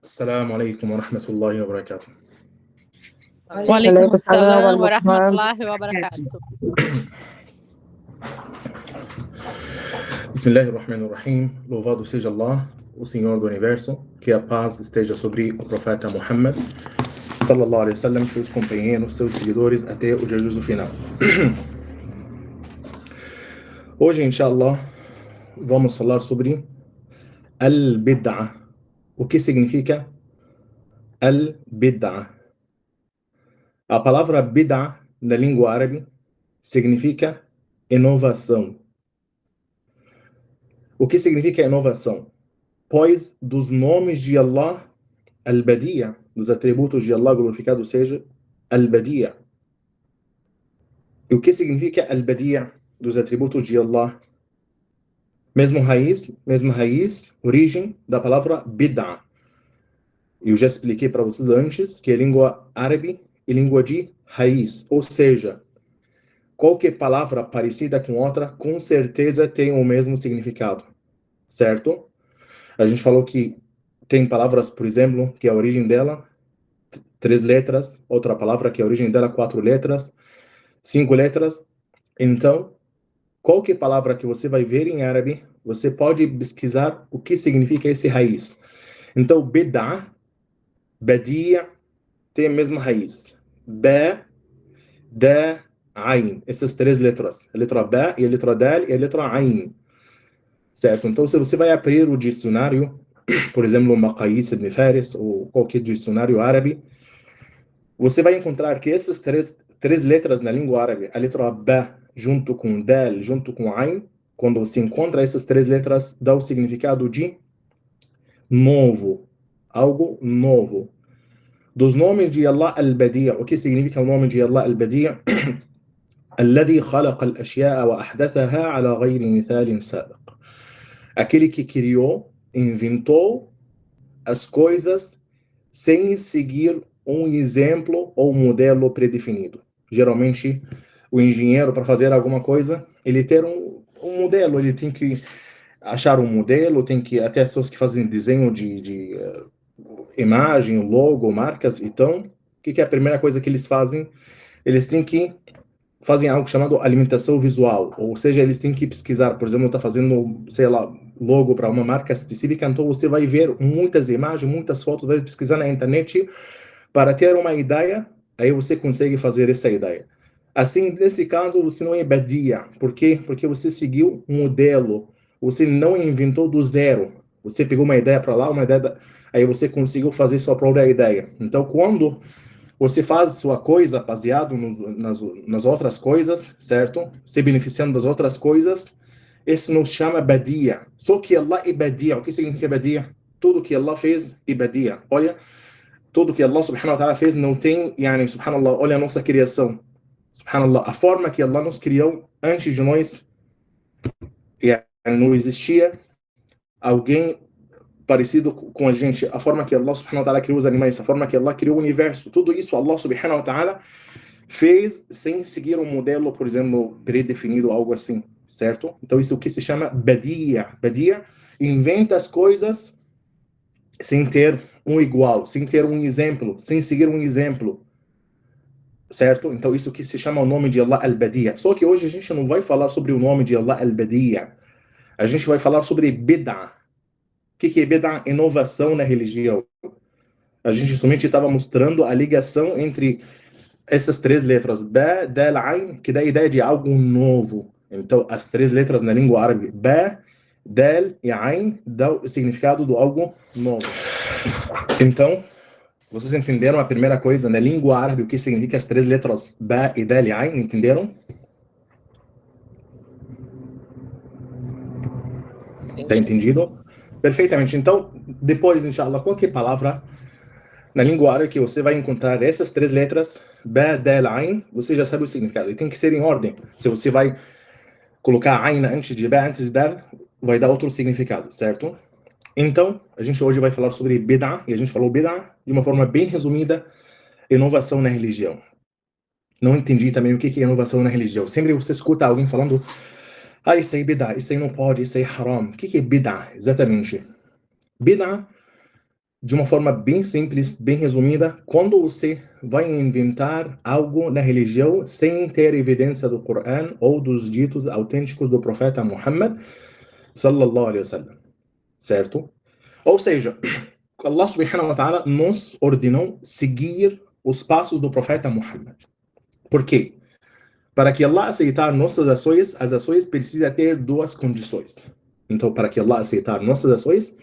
السلام عليكم ورحمة الله وبركاته. وعليكم عليكم السلام السلام ورحمة والرحمة. الله وبركاته. Bismillahirrahmanirrahim. Louvado seja Allah, o Senhor do Universo, que a paz esteja sobre o profeta Muhammad, sallallahu alaihi wasallam, seus companheiros, seus seguidores, até o dia justo final. Hoje, inshallah, vamos falar sobre al-bid'ah. O que significa al-bid'ah? A palavra bid'ah na língua árabe significa inovação. O que significa inovação? Pois dos nomes de Allah, al-Badi'a, dos atributos de Allah, glorificado seja, al-Badi'a. E o que significa al-Badi'a, dos atributos de Allah? Mesma raiz, origem da palavra bid'a. Eu já expliquei para vocês antes que é língua árabe e língua de raiz, ou seja, qualquer palavra parecida com outra, com certeza tem o mesmo significado, certo? A gente falou que tem palavras, por exemplo, que a origem dela 3 letras, outra palavra que a origem dela 4 letras, 5 letras. Então, qualquer palavra que você vai ver em árabe, você pode pesquisar o que significa esse raiz. Então, bid'a, badi'a, tem a mesma raiz. Ba, da, ain. Essas 3 letras. A letra ba, e a letra dal, e a letra ain. Certo? Então, se você vai abrir o dicionário, por exemplo, o Maqayis ibn Faris, ou qualquer dicionário árabe, você vai encontrar que essas três letras na língua árabe, a letra ba, junto com dal, junto com ain, quando você encontra essas 3 letras, dá o significado de novo, algo novo. Dos nomes de Allah al-Badi'a, o que significa o nome de Allah al-Badi'a? الذي خلق الأشياء وأحدثها على غير مثال سابق. Aquele que criou, inventou as coisas sem seguir um exemplo ou modelo predefinido. Geralmente, o engenheiro, para fazer alguma coisa, ele tem um modelo, ele tem que achar um modelo, tem que, até as pessoas que fazem desenho de imagem, logo, marcas, então, o que é a primeira coisa que eles fazem? Eles têm que fazem algo chamado alimentação visual, ou seja, eles têm que pesquisar, por exemplo, está fazendo, sei lá, logo para uma marca específica, então você vai ver muitas imagens, muitas fotos, vai pesquisar na internet para ter uma ideia, aí você consegue fazer essa ideia. Assim, nesse caso, você não é badi'a. Por quê? Porque você seguiu um modelo, você não inventou do zero, você pegou uma ideia para lá, uma ideia, aí você conseguiu fazer sua própria ideia. Então, quando você faz sua coisa baseado nas outras coisas, certo? Se beneficiando das outras coisas. Isso nos chama badi'a. Só que Allah é badi'a. O que significa badi'a? Tudo que Allah fez é badi'a. Olha, tudo que Allah subhanahu wa ta'ala fez não tem, yani, subhanallah, olha a nossa criação. Subhanallah, a forma que Allah nos criou antes de nós, yani, não existia alguém parecido com a gente, a forma que Allah subhanahu wa ta'ala criou os animais, a forma que Allah criou o universo, tudo isso Allah subhanahu wa ta'ala fez sem seguir um modelo, por exemplo, predefinido, algo assim, certo? Então isso que se chama badi'a. Badi'a inventa as coisas sem ter um igual, sem ter um exemplo, sem seguir um exemplo, certo? Então isso que se chama o nome de Allah al-Badi'a. Só que hoje a gente não vai falar sobre o nome de Allah al-Badi'a. A gente vai falar sobre bid'ah. O que é bid'ah? Inovação na religião. A gente somente estava mostrando a ligação entre essas 3 letras, ba, dal, ain, que dá a ideia de algo novo. Então, as 3 letras na língua árabe, ba, dal e ain, dão o significado do algo novo. Então, vocês entenderam a primeira coisa na língua árabe, o que significa as 3 letras ba e dal e ain? Entenderam? Tá entendido? Perfeitamente. Então, depois, inshallah, qualquer palavra na língua árabe que você vai encontrar essas 3 letras, ba, dal, ain, você já sabe o significado. E tem que ser em ordem. Se você vai colocar ain antes de ba, antes de dal, vai dar outro significado, certo? Então, a gente hoje vai falar sobre bid'ah, e a gente falou bid'ah de uma forma bem resumida, inovação na religião. Não entendi também o que é inovação na religião. Sempre você escuta alguém falando, isso aí é bid'ah, isso aí não pode, isso aí é haram. O que é bid'ah, exatamente? Bid'ah de uma forma bem simples, bem resumida, quando você vai inventar algo na religião sem ter evidência do Coran ou dos ditos autênticos do profeta Muhammad, sallallahu alaihi wasallam, certo? Ou seja, Allah subhanahu wa ta'ala nos ordenou seguir os passos do profeta Muhammad. Por quê? Para que Allah aceitar nossas ações, as ações precisam ter duas condições. Então, para que Allah aceitar nossas ações,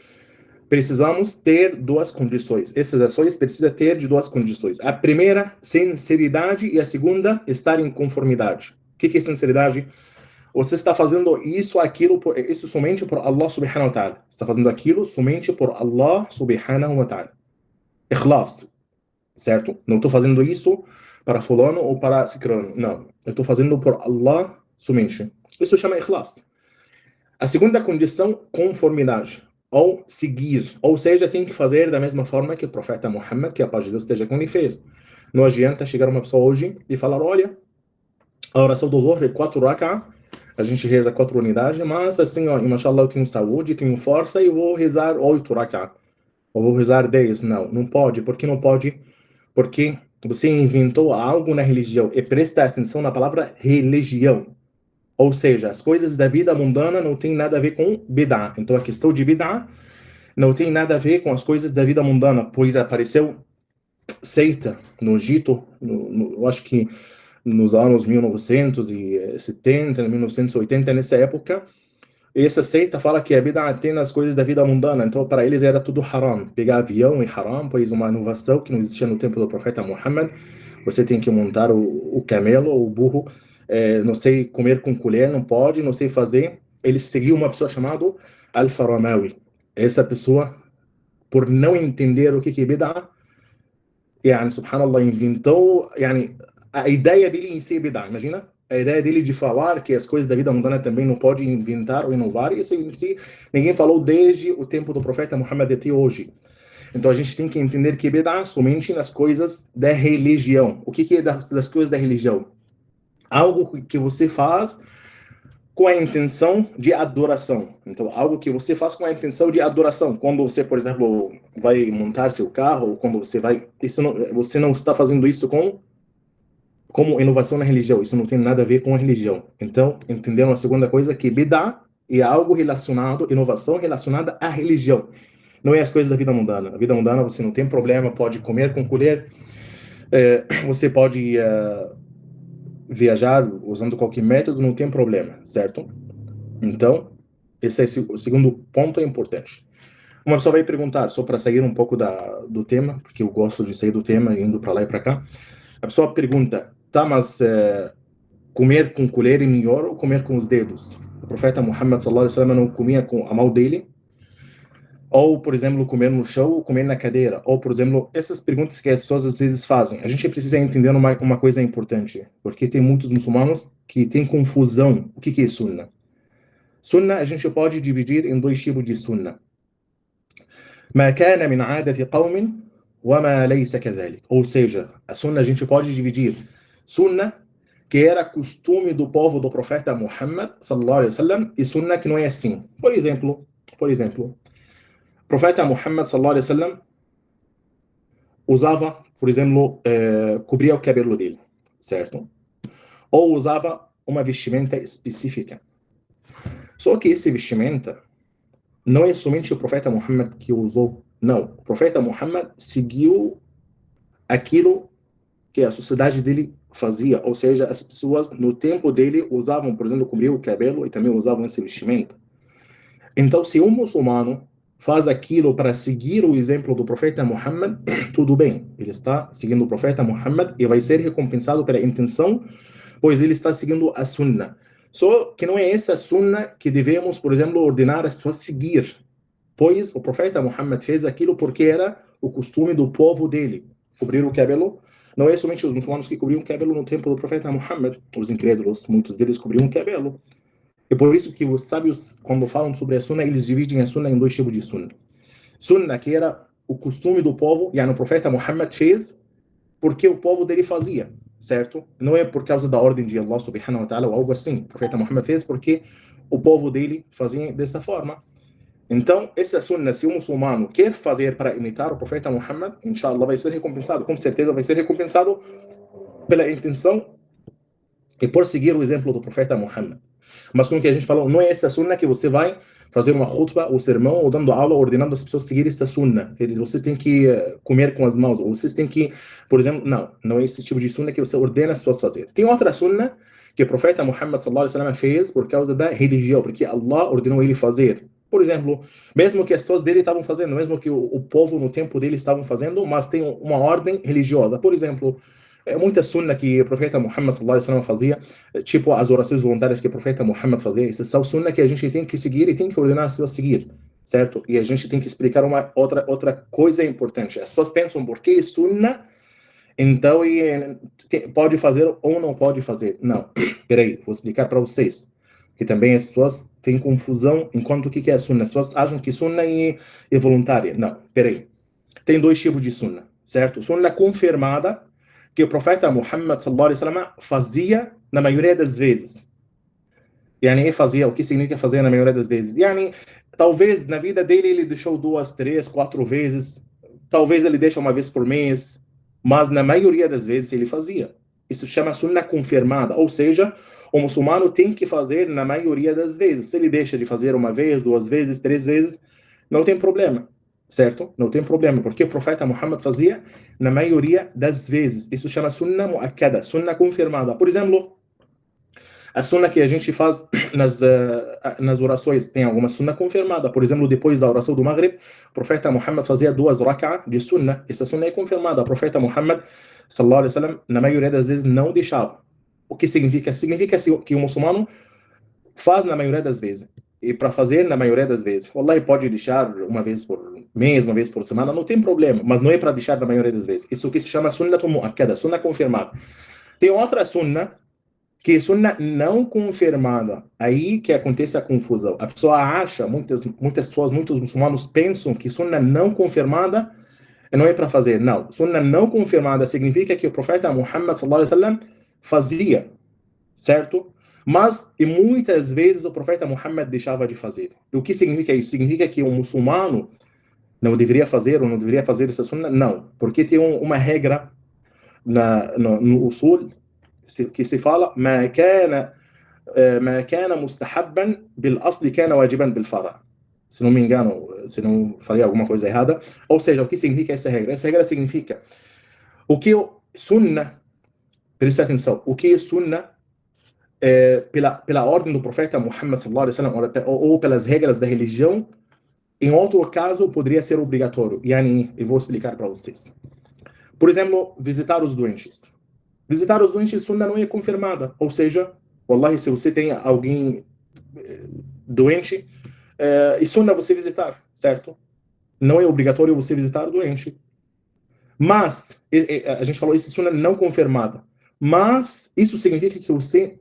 precisamos ter duas condições. Essas ações precisam ter de duas condições. A primeira, sinceridade, e a segunda, estar em conformidade. O que é sinceridade? Você está fazendo isso somente por Allah subhanahu wa ta'ala. Está fazendo aquilo somente por Allah subhanahu wa ta'ala. Ikhlas, certo? Não estou fazendo isso para fulano ou para cicrano. Não. Eu estou fazendo por Allah somente. Isso chama ikhlas. A segunda condição, conformidade. Ou seguir. Ou seja, tem que fazer da mesma forma que o profeta Muhammad, que a paz de Deus esteja com ele, fez. Não adianta chegar uma pessoa hoje e falar, olha, a oração do Dhuhr é 4 rak'ah, a gente reza 4 unidades, mas assim, ó, mashallah, eu tenho saúde, tenho força e vou rezar 8 rak'ah. Ou vou rezar 10. Não, não pode. Por que não pode? Porque você inventou algo na religião. E presta atenção na palavra religião. Ou seja, as coisas da vida mundana não tem nada a ver com bid'ah. Então a questão de bid'ah não tem nada a ver com as coisas da vida mundana, pois apareceu seita no Egito, eu acho que nos anos 1970, 1980, nessa época, essa seita fala que a bid'ah tem nas coisas da vida mundana, então para eles era tudo haram. Pegar avião e haram, pois uma inovação que não existia no tempo do profeta Muhammad, você tem que montar o camelo ou o burro, não sei comer com colher, não pode, não sei fazer. Eles seguiam uma pessoa chamada Al-Faramawi. Essa pessoa, por não entender o que é bid'ah, subhanallah, inventou, a ideia dele em si é bid'ah, imagina? A ideia dele de falar que as coisas da vida mundana também não pode inventar ou inovar, isso em si ninguém falou desde o tempo do profeta Muhammad até hoje. Então a gente tem que entender que bid'ah somente nas coisas da religião. O que é das coisas da religião? Algo que você faz com a intenção de adoração. Então, algo que você faz com a intenção de adoração. Quando você, por exemplo, vai montar seu carro, ou quando você vai... você não está fazendo isso como inovação na religião. Isso não tem nada a ver com a religião. Então, entenderam a segunda coisa? Que bid'ah é algo relacionado, inovação relacionada à religião. Não é as coisas da vida mundana. A vida mundana você não tem problema, pode comer com colher, você pode viajar usando qualquer método, não tem problema, certo? Então, esse é o segundo ponto, é importante. Uma pessoa vai perguntar, só para sair um pouco do tema, porque eu gosto de sair do tema, indo para lá e para cá. A pessoa pergunta, tá, mas comer com colher é melhor ou comer com os dedos? O profeta Muhammad sallallahu alaihi wasallam não comia com a mão dele, ou, por exemplo, comer no chão ou comer na cadeira, ou, por exemplo, essas perguntas que as pessoas às vezes fazem. A gente precisa entender uma coisa importante, porque tem muitos muçulmanos que têm confusão. O que é sunnah? Sunnah a gente pode dividir em dois tipos de sunnah. ما كان من عادة قوم وما ليس كذلك. Ou seja, a sunnah a gente pode dividir. Sunnah que era costume do povo do profeta Muhammad sallallahu alaihi wasallam e sunnah que não é assim. Por exemplo, o profeta Muhammad sallallahu alaihi wasallam usava, por exemplo, cobria o cabelo dele, certo? Ou usava uma vestimenta específica. Só que esse vestimenta não é somente o profeta Muhammad que usou, não. O profeta Muhammad seguiu aquilo que a sociedade dele fazia, ou seja, as pessoas no tempo dele usavam, por exemplo, cobrir o cabelo e também usavam esse vestimento. Então, se um muçulmano faz aquilo para seguir o exemplo do profeta Muhammad, tudo bem, ele está seguindo o profeta Muhammad e vai ser recompensado pela intenção, pois ele está seguindo a sunnah. Só que não é essa sunnah que devemos, por exemplo, ordenar as pessoas seguir, pois o profeta Muhammad fez aquilo porque era o costume do povo dele, cobrir o cabelo. Não é somente os muçulmanos que cobriam o cabelo no tempo do profeta Muhammad, os incrédulos, muitos deles cobriam o cabelo. É por isso que os sábios, quando falam sobre a sunnah, eles dividem a sunnah em dois tipos de sunnah. Sunnah, que era o costume do povo, e o profeta Muhammad fez porque o povo dele fazia, certo? Não é por causa da ordem de Allah subhanahu wa ta'ala ou algo assim. O profeta Muhammad fez porque o povo dele fazia dessa forma. Então, essa sunna, se o muçulmano quer fazer para imitar o profeta Muhammad, inshallah, vai ser recompensado. Com certeza vai ser recompensado pela intenção e por seguir o exemplo do profeta Muhammad. Mas como que a gente falou, não é essa sunna que você vai fazer uma khutbah ou sermão ou dando aula, ordenando as pessoas a seguir essa sunna. Vocês têm que comer com as mãos, ou vocês têm que, por exemplo, não é esse tipo de sunna que você ordena as pessoas a fazer. Tem outra sunna que o profeta Muhammad sallallahu alaihi wasallam fez por causa da religião, porque Allah ordenou ele fazer. Por exemplo, mesmo que as pessoas dele estavam fazendo, mesmo que o povo no tempo dele estavam fazendo, mas tem uma ordem religiosa. Por exemplo, muita sunna que o profeta Muhammad sallallahu alaihi wasallam fazia, tipo as orações voluntárias que o profeta Muhammad fazia, essas são sunna que a gente tem que seguir e tem que ordenar as pessoas a seguir, certo? E a gente tem que explicar uma outra coisa importante. As pessoas pensam, por que sunna? Então, pode fazer ou não pode fazer? Não, peraí, vou explicar para vocês. Que também as pessoas têm confusão enquanto o que é sunna. As pessoas acham que sunna é voluntária. Não, peraí. Tem dois tipos de sunna, certo? Sunna confirmada, que o profeta Muhammad sallallahu alaihi wasallam fazia na maioria das vezes. Yani, fazia, o que significa fazer na maioria das vezes? Yani, talvez na vida dele ele deixou 2, 3, 4 vezes, talvez ele deixa uma vez por mês, mas na maioria das vezes ele fazia. Isso chama sunna confirmada, ou seja, o muçulmano tem que fazer na maioria das vezes. Se ele deixa de fazer uma vez, 2 vezes, 3 vezes, não tem problema, certo? Não tem problema, porque o profeta Muhammad fazia na maioria das vezes. Isso chama sunna muakkada, sunna confirmada. Por exemplo, a sunna que a gente faz nas orações, tem alguma sunna confirmada. Por exemplo, depois da oração do Maghrib, o profeta Muhammad fazia 2 rak'ah de sunna. Essa sunna é confirmada. O profeta Muhammad, sallallahu alaihi wasallam, na maioria das vezes não deixava. O que significa? Significa que o muçulmano faz na maioria das vezes. E para fazer na maioria das vezes. Wallahi pode deixar uma vez por mês, uma vez por semana, não tem problema. Mas não é para deixar na maioria das vezes. Isso que se chama sunna muakkada, sunna confirmada. Tem outra sunna, que é sunna não confirmada. Aí que acontece a confusão. A pessoa acha, muitas pessoas, muitos muçulmanos pensam que sunna não confirmada não é para fazer. Não. Sunna não confirmada significa que o profeta Muhammad sallallahu alaihi wasallam fazia, certo? Mas, e muitas vezes, o profeta Muhammad deixava de fazer. O que significa isso? Significa que o muçulmano não deveria fazer ou não deveria fazer essa sunna? Não. Porque tem uma regra no usul que se fala ما كان مستحبا بالأصل كان واجبا بالفرع. Se não me engano, se não falei alguma coisa errada. Ou seja, o que significa essa regra? Essa regra significa o que sunna, presta atenção, o que é sunna pela ordem do profeta Muhammad sallallahu alaihi wasallam ou pelas regras da religião, em outro caso poderia ser obrigatório. Yani, eu vou explicar para vocês. Por exemplo, visitar os doentes. Visitar os doentes, sunna não é confirmada. Ou seja, wallahi, se você tem alguém doente, é sunna você visitar, certo? Não é obrigatório você visitar o doente. Mas, a gente falou, isso é sunna não confirmada. Mas, isso significa que você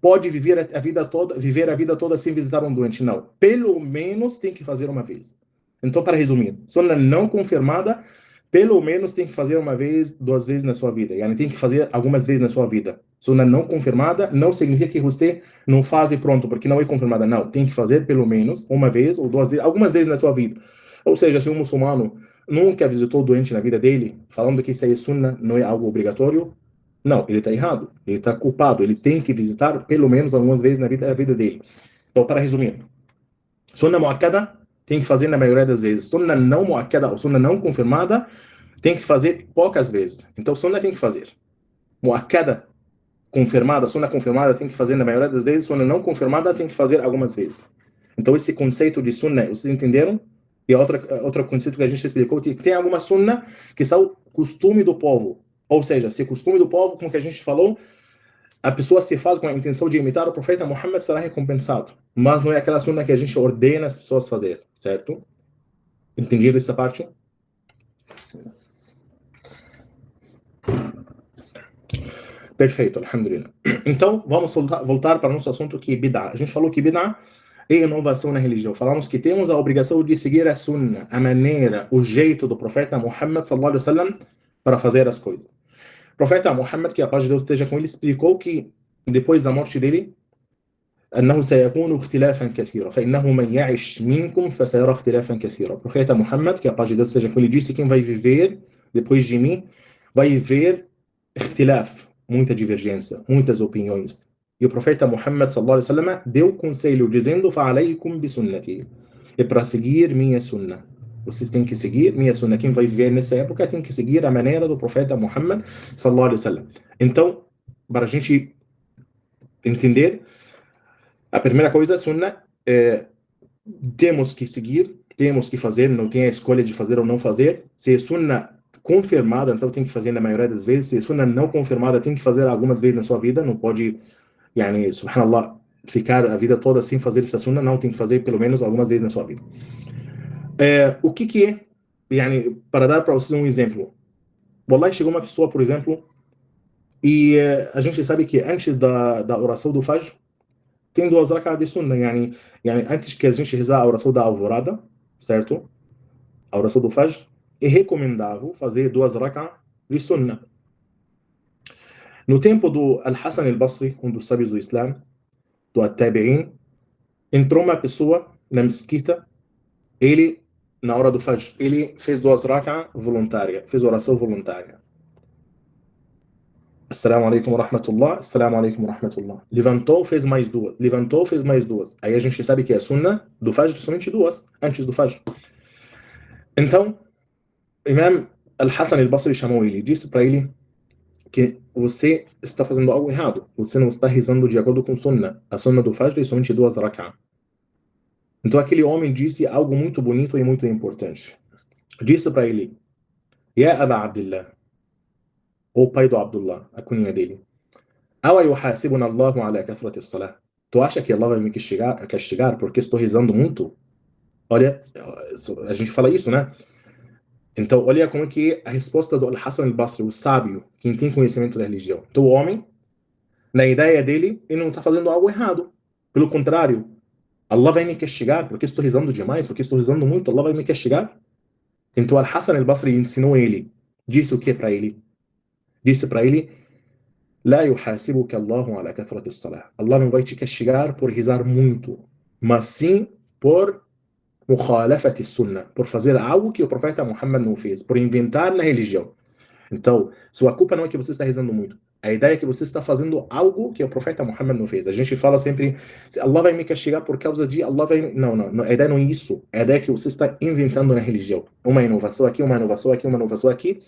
pode viver a vida toda sem visitar um doente. Não. Pelo menos tem que fazer uma vez. Então, para resumir, sunna não confirmada, pelo menos tem que fazer uma vez, 2 vezes na sua vida. Yani, tem que fazer algumas vezes na sua vida. Sunna não confirmada não significa que você não faz e pronto, porque não é confirmada. Não, tem que fazer pelo menos uma vez ou 2 vezes, algumas vezes na sua vida. Ou seja, se um muçulmano nunca visitou o doente na vida dele, falando que isso aí é sunna, não é algo obrigatório, não, ele está errado, ele está culpado, ele tem que visitar pelo menos algumas vezes na vida dele. Então, para resumir, sunna muakkada tem que fazer na maioria das vezes. Sunna não muakkada ou sunna não confirmada tem que fazer poucas vezes. Então, sunna tem que fazer. Muakkada, confirmada, sunna confirmada tem que fazer na maioria das vezes. Sunna não confirmada tem que fazer algumas vezes. Então, esse conceito de sunna, vocês entenderam? E outro conceito que a gente explicou, tem alguma sunna que são costume do povo. Ou seja, se costume do povo, como que a gente falou, a pessoa se faz com a intenção de imitar o profeta Muhammad, será recompensado. Mas não é aquela sunna que a gente ordena as pessoas fazer, certo? Entendido essa parte? Perfeito, alhamdulillah. Então, vamos voltar para o nosso assunto que é bid'ah. A gente falou que bid'ah é inovação na religião. Falamos que temos a obrigação de seguir a sunna, a maneira, o jeito do profeta Muhammad sallallahu alaihi wasallam para fazer as coisas. O profeta Muhammad, que a paz de Deus esteja com ele, explicou que depois da morte dele, أنه سيكون اختلافا كثيرا فإنه من يعش منكم فسيرى اختلافا كثيرا. O profeta Muhammad, que a paz de Deus seja com ele, disse: quem vai viver depois de mim vai ver اختلاف, muita divergência, muitas opiniões. E o profeta Muhammad sallallahu alaihi wasallam deu conselho dizendo: فَعَلَيْكُمْ بِسُنَّتِي, é para seguir minha sunna. Vocês têm que seguir minha sunna. Quem vai viver nessa época tem que seguir a maneira do profeta Muhammad sallallahu alaihi wasallam. Então, para a gente entender, a primeira coisa, sunna, temos que seguir, temos que fazer, não tem a escolha de fazer ou não fazer. Se é sunna confirmada, então tem que fazer na maioria das vezes. Se é sunna não confirmada, tem que fazer algumas vezes na sua vida. Não pode, yani, subhanallah, ficar a vida toda sem fazer essa sunna. Não, tem que fazer pelo menos algumas vezes na sua vida. O que é, yani, para dar para vocês um exemplo. Wallahi, chegou uma pessoa, por exemplo, e a gente sabe que antes da oração do Fajr, tem 2 rak'ah de sunna, yani, antes que a gente rezar a oração da alvorada, certo? A oração do Fajr, é recomendável fazer 2 rak'ah de sunna. No tempo do Al-Hassan al-Basri, um dos sábios do Islã, do At-Tabi'in, entrou uma pessoa na mesquita, ele, na hora do Fajr, ele fez 2 rak'ah voluntária, fez oração voluntária. Assalamu alaikum wa rahmatullah, assalamu alaikum wa rahmatullah. Levantou, fez mais 2. Levantou, fez mais 2. Aí a gente sabe que a sunna do Fajr somente 2, antes do Fajr. Então, Imam Al-Hassan al-Basri chamou ele e disse para ele que você está fazendo algo errado. Você não está rezando de acordo com sunna. A sunna do Fajr é somente 2 rak'ah. Então aquele homem disse algo muito bonito e muito importante. Disse para ele: Ya Aba Abdullah, o pai do Abdullah, a cunha dele. Awa yuhasibuna Allahu ala kathrati as-salah. Tu acha que Allah vai me castigar porque estou rezando muito? Olha, a gente fala isso, né? Então, olha como que é a resposta do Al-Hassan al-Basri, o sábio, quem tem conhecimento da religião. Então, o homem, na ideia dele, ele não está fazendo algo errado. Pelo contrário, Allah vai me castigar porque estou rezando demais, porque estou rezando muito, Allah vai me castigar. Então, Al-Hassan al-Basri ensinou ele, disse o que para ele? Disse para ele: La yuhasibuka Allahu ala kathrati as-salah. Allah não vai te castigar por rezar muito, mas sim por mukhalafati sunnah, por fazer algo que o profeta Muhammad não fez, por inventar na religião. Então, sua culpa não é que você está rezando muito. A ideia é que você está fazendo algo que o profeta Muhammad não fez. A gente fala sempre: Allah vai me castigar por causa de Allah vai... Não. A ideia não é isso. A ideia é que você está inventando na religião. Uma inovação aqui, uma inovação aqui, uma inovação aqui.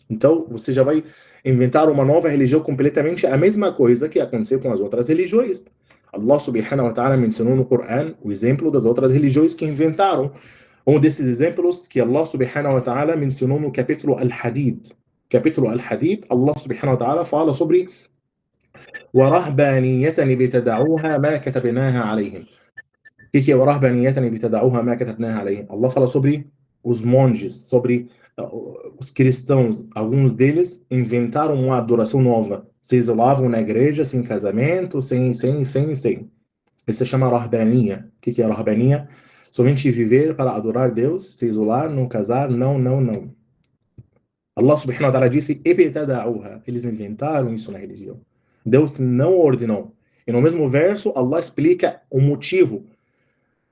Então, você já vai inventar uma nova religião completamente a mesma coisa que aconteceu com as outras religiões. Allah subhanahu wa ta'ala mencionou no Coran o exemplo das outras religiões que inventaram. Um desses exemplos que Allah subhanahu wa ta'ala mencionou no capítulo Al-Hadid. Capítulo Al-Hadid, Allah subhanahu wa ta'ala fala sobre وَرَهْبَانِيَّةً ابْتَدَعُوهَا مَا كَتَبْنَاهَا عَلَيْهِمْ. O que é وَرَهْبَانِيَّةً ابْتَدَعُوهَا مَا كَتَبْنَاهَا عَلَيْهِمْ? Allah fala sobre os monges, sobre os cristãos. Alguns deles inventaram uma adoração nova. Se isolavam na igreja, sem casamento, sem. Isso se chama rahbaniya. O que é rahbaniya? Somente viver para adorar Deus, se isolar, não casar, não. Allah subhanahu wa ta'ala disse: ibtada'uha. Eles inventaram isso na religião. Deus não ordenou. E no mesmo verso, Allah explica o motivo.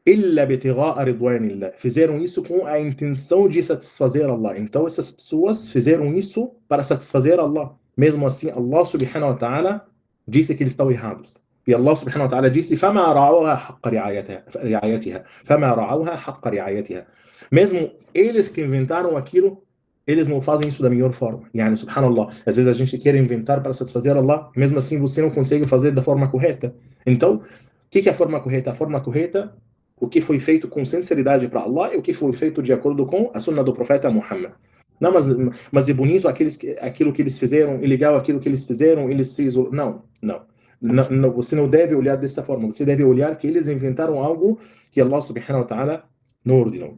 Illa bitigha'a ridwanillah. Fizeram isso com a intenção de satisfazer Allah. Então essas pessoas fizeram isso para satisfazer Allah. Mesmo assim, Allah subhanahu wa ta'ala disse que eles estão errados. E Allah subhanahu wa ta'ala disse: فَمَا رَعَوْهَا حَقَّ رِعَايَتِهَا. فَمَا رَعَوْهَا حَقَّ رِعَايَتِهَا. Mesmo eles que inventaram aquilo, eles não fazem isso da melhor forma. Yani, subhanallah, às vezes a gente quer inventar para satisfazer Allah, mesmo assim você não consegue fazer da forma correta. Então, o que é a forma correta? A forma correta, o que foi feito com sinceridade para Allah e o que foi feito de acordo com a sunna do profeta Muhammad. Não, mas é bonito aquilo que eles fizeram, é legal aquilo que eles fizeram, eles se isolam. Não, você não deve olhar dessa forma. Você deve olhar que eles inventaram algo que Allah subhanahu wa ta'ala não ordenou.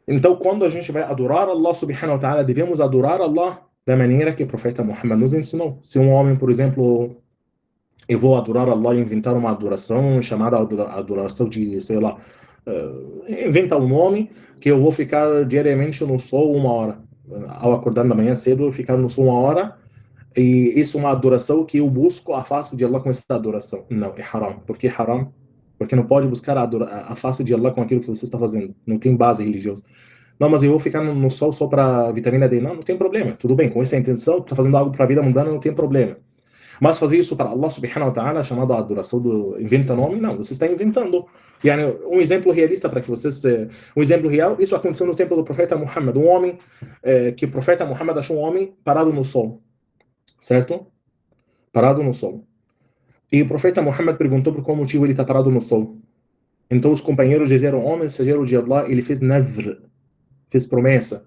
Então, quando a gente vai adorar Allah subhanahu wa ta'ala, devemos adorar Allah da maneira que o profeta Muhammad nos ensinou. Se um homem, por exemplo, eu vou adorar Allah e inventar uma adoração chamada adoração de, sei lá, inventa um nome que eu vou ficar diariamente no sol 1 hora. Ao acordar da manhã cedo, ficar no sol 1 hora, E isso é uma adoração que eu busco a face de Allah com essa adoração. Não, é haram. Por que haram? Porque não pode buscar a face de Allah com aquilo que você está fazendo. Não tem base religiosa. Não, mas eu vou ficar no sol só para vitamina D. Não, não tem problema. Tudo bem, com essa intenção, tá fazendo algo para a vida mundana, não tem problema. Mas fazer isso para Allah subhanahu wa ta'ala, chamado a adoração do inventa nome, não, você está inventando. Yani, um exemplo realista para que vocês. Um exemplo real, isso aconteceu no tempo do profeta Muhammad. Um homem, que o profeta Muhammad achou um homem parado no sol, certo? Parado no sol. E o profeta Muhammad perguntou por qual motivo ele está parado no sol. Então os companheiros disseram: homem, mensageiro de Allah, ele fez nadhr, fez promessa.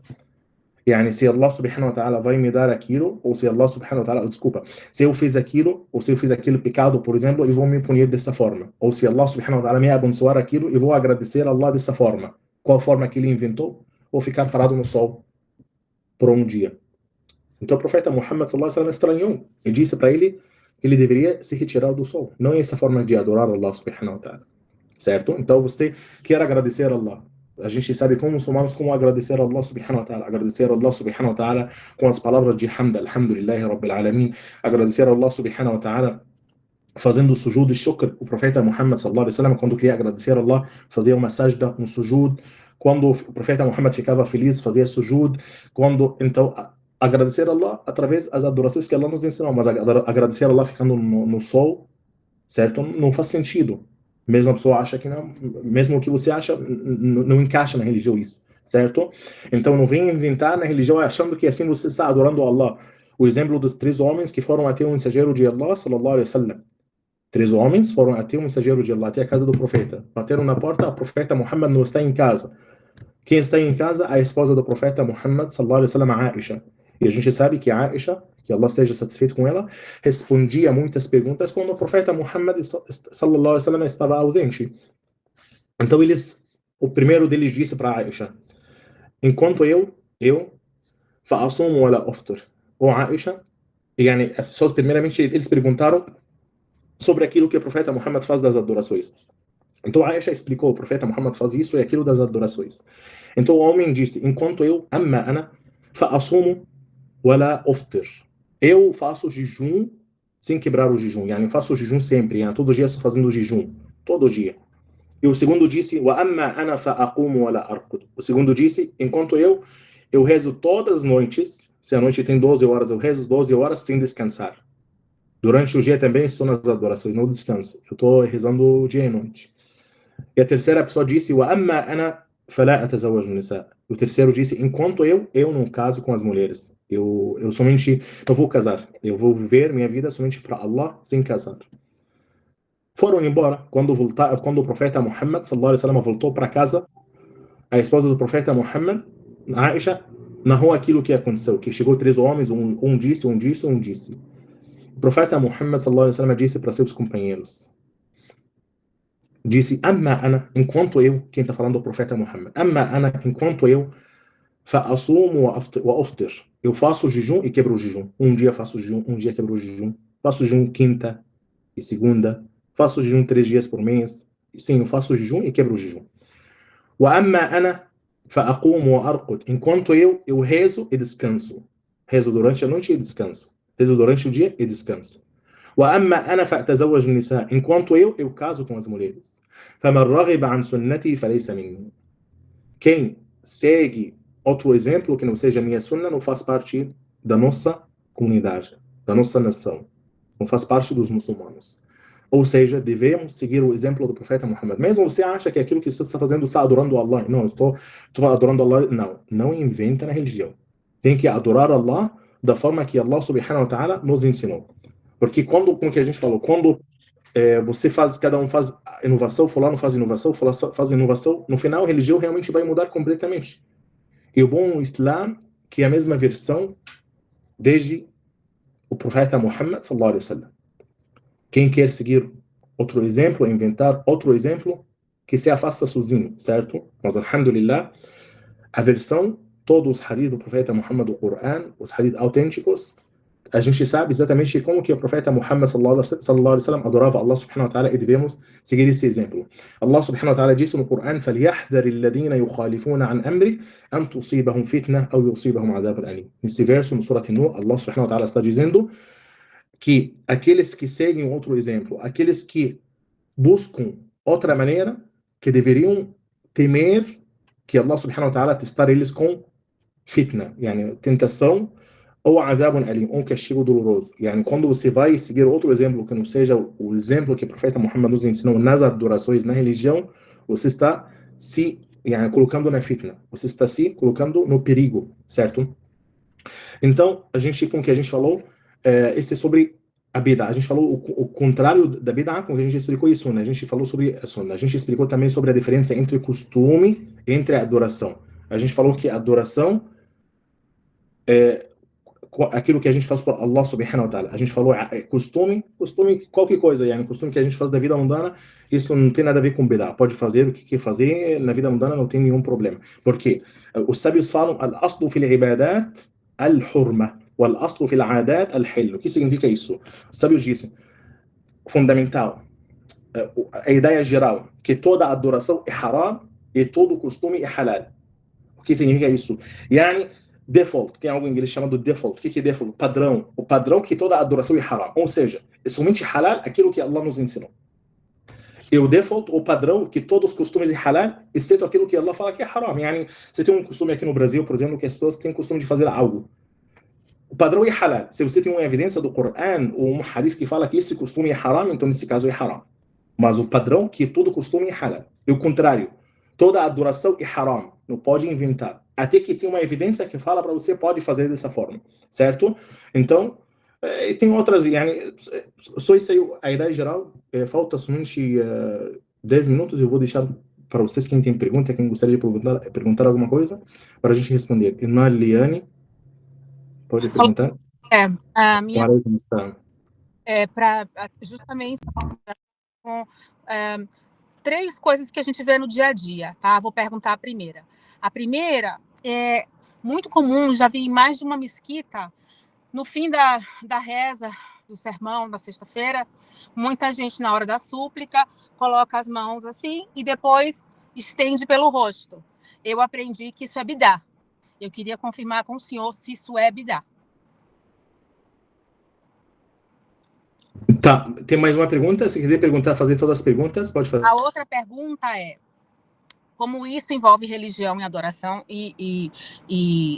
Yani, se Allah subhanahu wa ta'ala vai me dar aquilo, ou se Allah subhanahu wa ta'ala, desculpa, se eu fiz aquilo, ou se eu fiz aquele pecado, por exemplo, eu vou me punir dessa forma. Ou se Allah subhanahu wa ta'ala me abençoar aquilo, eu vou agradecer a Allah dessa forma. Qual forma que ele inventou? Ou ficar parado no sol por um dia. Então o profeta Muhammad sallallahu alaihi wasallam estranhou e disse para ele que ele deveria se retirar do sol. Não é essa forma de adorar Allah subhanahu wa ta'ala. Certo? Então você quer agradecer a Allah. A gente sabe como muçulmanos como agradecer a Allah subhanahu wa ta'ala. Agradecer a Allah subhanahu wa ta'ala com as palavras de hamd, alhamdulillahi rabbil alamin. Agradecer a Allah subhanahu wa ta'ala fazendo o sujud e shukr. O profeta Muhammad sallallahu alaihi wasallam, quando queria agradecer a Allah, fazia uma sajda, um sujud. Quando o profeta Muhammad ficava feliz, fazia sujud. Então, agradecer a Allah através das adorações que Allah nos ensinou. Mas agradecer a Allah ficando no sol, certo? Não faz sentido. Mesmo a pessoa acha que não, mesmo o que você acha, não encaixa na religião isso, certo? Então não vem inventar na religião achando que assim você está adorando Allah. O exemplo dos 3 homens que foram até o mensageiro de Allah, sallallahu alaihi wasallam. 3 homens foram até o mensageiro de Allah, até a casa do profeta. Bateram na porta, o profeta Muhammad não está em casa. Quem está em casa? A esposa do profeta Muhammad, sallallahu alaihi wasallam, Aisha. E a gente sabe que Aisha, que Allah esteja satisfeito com ela, respondia muitas perguntas quando o profeta Muhammad, sallallahu alaihi wasallam, estava ausente. Então o primeiro deles disse para Aisha: enquanto eu fa'asumu wala aftir. Ou Aisha, yani, as pessoas primeiramente eles perguntaram sobre aquilo que o profeta Muhammad faz das adorações. Então Aisha explicou: o profeta Muhammad faz isso e aquilo das adorações. Então o homem disse: enquanto eu, amma ana fa'asumu wala aftir. Eu faço jejum sem quebrar o jejum. Yani, faço jejum sempre. Yani, todo dia estou fazendo jejum. Todo dia. E o segundo disse: wa amma ana fa'aqumu wala arqud. O segundo disse: enquanto eu rezo todas as noites. Se a noite tem 12 horas, eu rezo 12 horas sem descansar. Durante o dia também estou nas adorações, não descanso. Eu estou rezando dia e noite. E a terceira pessoa disse: wa amma ana fala atazawwaju nisa. O terceiro disse: enquanto eu não caso com as mulheres. Eu somente não vou casar. Eu vou viver minha vida somente para Allah sem casar. Foram embora. Quando o profeta Muhammad sallallahu alaihi wasallam voltou para casa, a esposa do profeta Muhammad, Aisha, narrou aquilo que aconteceu, que chegou 3 homens, um disse. O profeta Muhammad sallallahu alaihi wasallam disse para seus companheiros, disse: amma ana, enquanto eu, quem está falando é o profeta Muhammad, amma ana, enquanto eu, fa'asumu wa aftir. Eu faço jejum e quebro o jejum. Um dia faço jejum, um dia quebro o jejum. Faço jejum quinta e segunda. Faço jejum 3 dias por mês. Sim, eu faço jejum e quebro o jejum. Wa amma ana fa'aqumu wa arqud. Enquanto eu rezo e descanso. Rezo durante a noite e descanso. Rezo durante o dia e descanso. Wa amma ana fa'tazawwaju nisa. Enquanto eu caso com as mulheres. Faman raghiba an sunnati falaysa minni. Quem segue outro exemplo que não seja minha sunna não faz parte da nossa comunidade, da nossa nação. Não faz parte dos muçulmanos. Ou seja, devemos seguir o exemplo do profeta Muhammad. Mesmo você acha que aquilo que você está fazendo está adorando Allah. Não, estou adorando Allah. Não inventa na religião. Tem que adorar Allah da forma que Allah subhanahu wa ta'ala nos ensinou. Porque como que a gente falou, quando cada um faz inovação, fulano faz inovação, fulano faz inovação, no final a religião realmente vai mudar completamente. E o bom Islã, que é a mesma versão desde o profeta Muhammad sallallahu alaihi wasallam. Quem quer seguir outro exemplo, inventar outro exemplo, que se afasta sozinho, certo? Mas, alhamdulillah, a versão, todos os hadiths do profeta Muhammad do Coran, os hadiths autênticos, a gente sabe exatamente como que o profeta Muhammad sallallahu alaihi wasallam adorava Allah subhanahu wa ta'ala e devemos seguir esse exemplo. Allah subhanahu wa ta'ala disse no Coran: فَلْيَحْذَرِ الَّذِينَ يُخَالِفُونَ عَنْ أَمْرِهِ أَنْ تُصِيبَهُم فِتْنَةٌ أَوْ يُصِيبَهُم عَذَابٌ أَلِيمٌ. Nesse verso, no Surah An-Nur, Allah subhanahu wa ta'ala está dizendo que aqueles que seguem outro exemplo, aqueles que buscam outra maneira, que deveriam temer que Allah subhanahu wa ta'ala testar eles com fitna, yani tentação, ou adabun alim, um castigo doloroso. Yani quando você vai seguir outro exemplo que não seja o exemplo que o profeta Muhammad nos ensinou nas adorações, na religião, você está se colocando na fitna, você está se colocando no perigo, certo? Então, com o que a gente falou, esse é sobre a bid'a. A gente falou o contrário da bid'a, quando a gente explicou isso, né? A gente falou sobre a sunna. A gente explicou também sobre a diferença entre costume e entre a adoração. A gente falou que a adoração é aquilo que a gente faz por Allah subhanahu wa ta'ala. A gente falou costume, qualquer coisa, costume que a gente faz da vida mundana, isso não tem nada a ver com bid'a. Pode fazer o que quer fazer na vida mundana, não tem nenhum problema. Porque os sábios falam al-aslu fil ibadat al-hurma wal-aslu fil adat al-hil. O que significa isso? Os sábios dizem, fundamental, a ideia geral, que toda adoração é haram e todo costume é halal. O que significa isso? Default, tem algo em inglês chamado default. O que é default? Padrão. O padrão que toda adoração é haram. Ou seja, é somente halal aquilo que Allah nos ensinou. E o default, o padrão, que todos os costumes é halal, exceto aquilo que Allah fala que é haram. Você tem um costume aqui no Brasil, por exemplo, que as pessoas têm costume de fazer algo. O padrão é halal. Se você tem uma evidência do Coran ou um hadith que fala que esse costume é haram, então nesse caso é haram. Mas o padrão que todo costume é halal. E o contrário, toda adoração é haram. Não pode inventar. Até que tem uma evidência que fala para você pode fazer dessa forma, certo? Então, tem outras, só isso aí, a ideia geral. Falta somente 10 minutos, eu vou deixar para vocês quem tem pergunta, quem gostaria de perguntar alguma coisa, para a gente responder. Irmã Liane, pode perguntar? A minha para justamente com três coisas que a gente vê no dia a dia, tá? Vou perguntar a primeira. A primeira é muito comum, já vi em mais de uma mesquita, no fim da reza, do sermão, da sexta-feira, muita gente, na hora da súplica, coloca as mãos assim e depois estende pelo rosto. Eu aprendi que isso é bidá. Eu queria confirmar com o senhor se isso é bidá. Tá, tem mais uma pergunta? Se quiser perguntar, fazer todas as perguntas, pode fazer. A outra pergunta é, como isso envolve religião e adoração e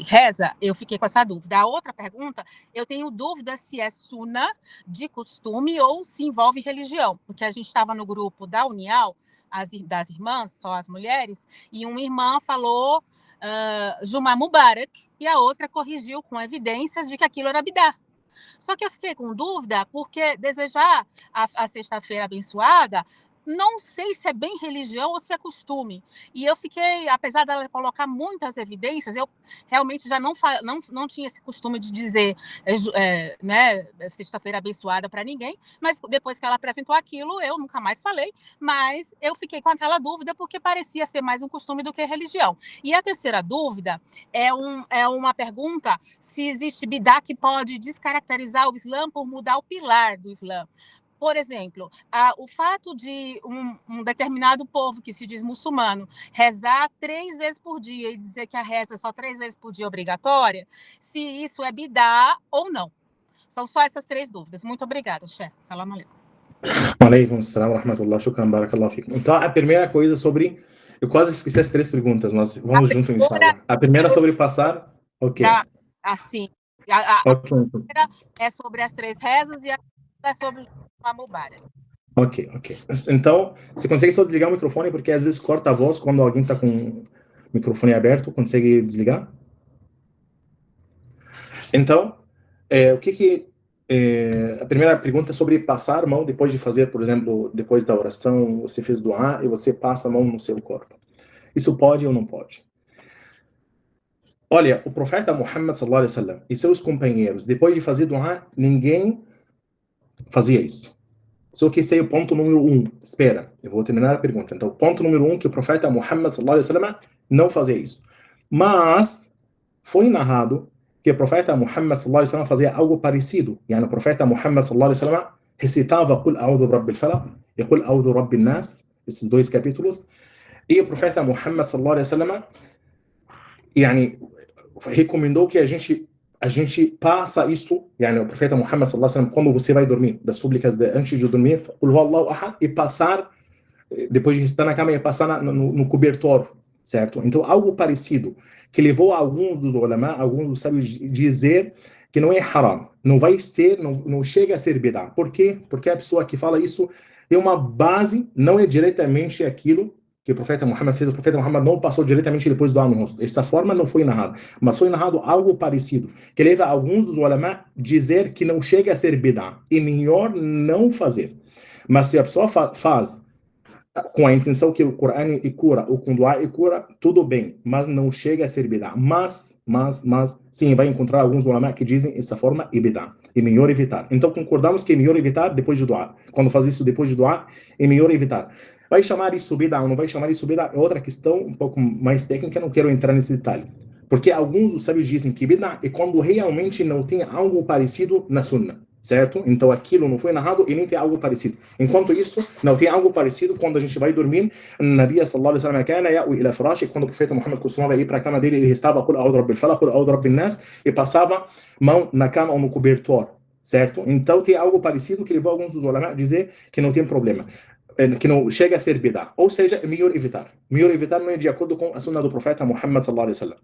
reza, eu fiquei com essa dúvida. A outra pergunta, eu tenho dúvida se é suna de costume ou se envolve religião, porque a gente estava no grupo da Unial, das irmãs, só as mulheres, e uma irmã falou Jumá Mubarak, e a outra corrigiu com evidências de que aquilo era bidá. Só que eu fiquei com dúvida, porque desejar a sexta-feira abençoada, não sei se é bem religião ou se é costume. E eu fiquei, apesar dela colocar muitas evidências, eu realmente já não tinha esse costume de dizer sexta-feira abençoada para ninguém, mas depois que ela apresentou aquilo, eu nunca mais falei, mas eu fiquei com aquela dúvida porque parecia ser mais um costume do que religião. E a terceira dúvida é uma pergunta se existe bidá que pode descaracterizar o Islã por mudar o pilar do Islã. Por exemplo, o fato de um determinado povo que se diz muçulmano rezar 3 vezes por dia e dizer que a reza só 3 vezes por dia é obrigatória, se isso é bidá ou não. São só essas 3 dúvidas. Muito obrigada, chefe. Salam aleikum. Aleikum salam wa rahmatullah. Shukran, barakallahu fikum. Então, a primeira coisa sobre... Eu quase esqueci as 3 perguntas, mas vamos junto, inshallah. A primeira sobre passar... Ok. Assim. A primeira é sobre as 3 rezas e a é sobre o Mubarak. Ok. Então, você consegue só desligar o microfone, porque às vezes corta a voz quando alguém está com o microfone aberto. Consegue desligar? Então, a primeira pergunta é sobre passar a mão depois de fazer, por exemplo, depois da oração, você fez duá e você passa a mão no seu corpo. Isso pode ou não pode? Olha, o profeta Muhammad sallallahu alaihi wasallam e seus companheiros, depois de fazer duá, ninguém fazia isso. Só que esse é o ponto número 1. Espera, eu vou terminar a pergunta. Então, ponto número 1, que o profeta Muhammad sallallahu alaihi wasallam não fazia isso. Mas foi narrado que o profeta Muhammad sallallahu alaihi wasallam fazia algo parecido. O profeta Muhammad sallallahu alaihi wasallam recitava Qul a'udhu bi rabbil falaq e Qul a'udhu bi rabbin nas, esses dois capítulos. E o profeta Muhammad sallallahu alaihi wasallam recomendou que a gente passa isso, o profeta Muhammad sallallahu alaihi wasallam, quando você vai dormir, das súplicas antes de dormir, Qul huwallahu ahad, e passar, depois de estar na cama, e passar no cobertor, certo? Então, algo parecido, que levou alguns dos ulama, alguns dos sábios, dizer que não é haram, não chega a ser bid'ah. Por quê? Porque a pessoa que fala isso tem uma base, não é diretamente aquilo que o profeta Muhammad fez. O profeta Muhammad não passou diretamente depois do no rosto. Essa forma não foi narrada, mas foi narrado algo parecido, que leva alguns dos ulama dizer que não chega a ser bid'ah, e melhor não fazer. Mas se a pessoa faz com a intenção que o Corão e cura, ou com dua e cura, tudo bem, mas não chega a ser bid'ah. Mas, sim, vai encontrar alguns ulama que dizem essa forma é bid'ah, é melhor evitar. Então concordamos que é melhor evitar depois de dua. Quando faz isso depois de dua, é melhor evitar. Vai chamar isso bid'ah ou não vai chamar isso bid'ah é outra questão um pouco mais técnica, não quero entrar nesse detalhe. Porque alguns dos sábios dizem que bid'ah é quando realmente não tem algo parecido na sunna, certo? Então aquilo não foi narrado e nem tem algo parecido. Enquanto isso, não tem algo parecido quando a gente vai dormir. Nabi sallallahu alaihi wasallam kana ya'wi ila firashi, quando o profeta Muhammad costumava ir para a cama dele, ele estava Qul a'udhu rabbil falaq, Qul a'udhu rabbin nas, e passava mão na cama ou no cobertor, certo? Então tem algo parecido que levou alguns dos ulama a dizer que não tem problema, que não chega a ser bid'ah. Ou seja, é melhor evitar. Melhor evitar não é de acordo com a sunna do profeta Muhammad sallallahu alaihi wasallam,